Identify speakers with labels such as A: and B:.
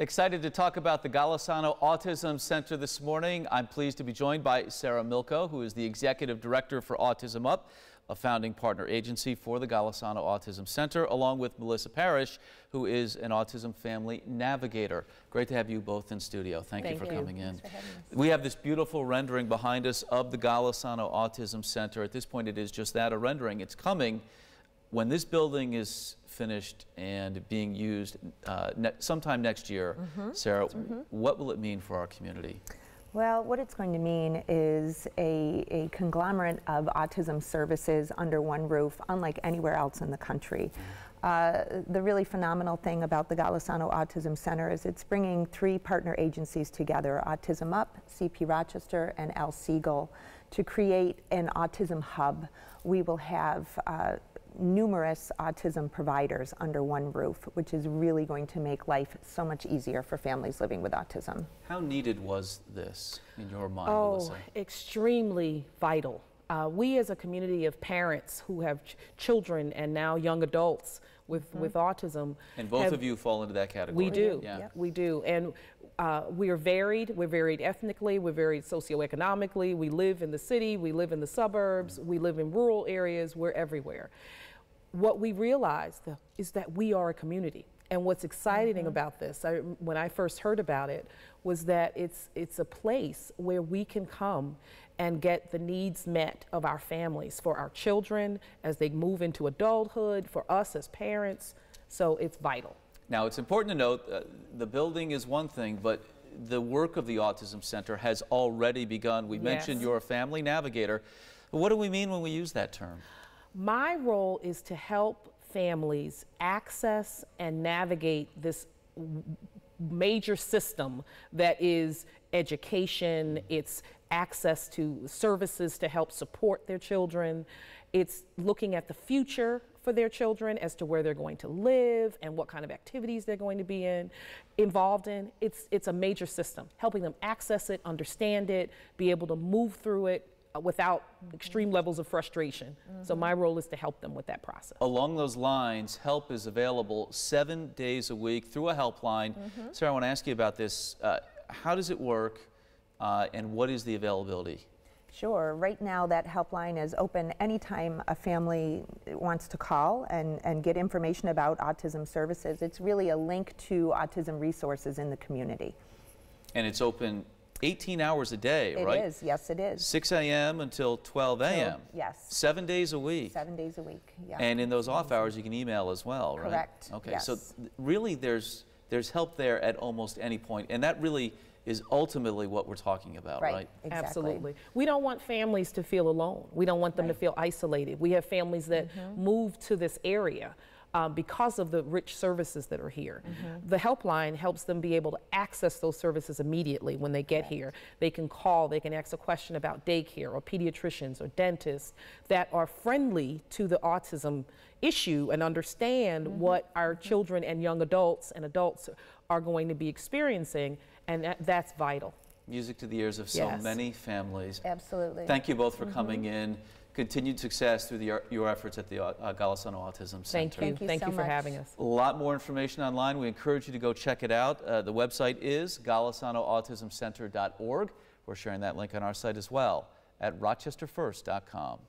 A: Excited to talk about the Golisano Autism Center this morning. I'm pleased to be joined by Sarah Milko, who is the Executive Director for Autism Up, a founding partner agency for the Golisano Autism Center, along with Melissa Parrish, who is an autism family navigator. Great to have you both in studio. Thank you for coming in.
B: Thanks for having us.
A: We have this beautiful rendering behind us of the Golisano Autism Center. At this point, it is just that, a rendering. It's coming. When this building is finished and being used sometime next year, Sarah, what will it mean for our community?
B: Well, what it's going to mean is a conglomerate of autism services under one roof, unlike anywhere else in the country. The really phenomenal thing about the Golisano Autism Center is it's bringing three partner agencies together, Autism Up, CP Rochester, and Al Siegel, to create an autism hub. We will have numerous autism providers under one roof, which is really going to make life so much easier for families living with autism.
A: How needed was this in your mind,
C: Melissa? Extremely vital. We as a community of parents who have children and now young adults with autism.
A: And both of you fall into that category.
C: We do, we do. And we are varied. We're varied ethnically, we're varied socioeconomically. We live in the city, we live in the suburbs, we live in rural areas, we're everywhere. What we realized is that we are a community. And what's exciting about this, when I first heard about it, was that it's a place where we can come and get the needs met of our families, for our children as they move into adulthood, for us as parents. So it's vital.
A: Now, it's important to note the building is one thing, but the work of the Autism Center has already begun. We mentioned you're a family navigator. What do we mean when we use that term?
C: My role is to help families access and navigate this major system that is education, it's access to services to help support their children, it's looking at the future for their children as to where they're going to live and what kind of activities they're going to be involved in. It's a major system, helping them access it, understand it, be able to move through it without extreme levels of frustration. So my role is to help them with that process.
A: Along those lines, help is available 7 days a week through a helpline. Sarah, I want to ask you about this. How does it work and what is the availability?
B: Sure. Right now that helpline is open anytime a family wants to call and get information about autism services. It's really a link to autism resources in the community. And
A: it's open 18 hours a day, right?
B: It is, yes it is.
A: 6 a.m. until 12 a.m.
B: Yes.
A: 7 days a week.
B: 7 days a week, yeah.
A: And in those off hours you can email as well, right?
B: Correct.
A: Okay,
B: yes.
A: so really there's help there at almost any point, and that really is ultimately what we're talking about, right?
B: Exactly.
C: Absolutely. We don't want families to feel alone. We don't want them to feel isolated. We have families that move to this area because of the rich services that are here. The helpline helps them be able to access those services immediately when they get here. They can call, they can ask a question about daycare or pediatricians or dentists that are friendly to the autism issue and understand what our children and young adults and adults are going to be experiencing, and that's vital.
A: Music to the ears of so many families.
B: Absolutely.
A: Thank you both for coming in. Continued success through your efforts at the Golisano Autism Center.
C: Thank you. Thank you for having us.
A: A lot more information online. We encourage you to go check it out. The website is GolisanoAutismCenter.org. We're sharing that link on our site as well at rochesterfirst.com.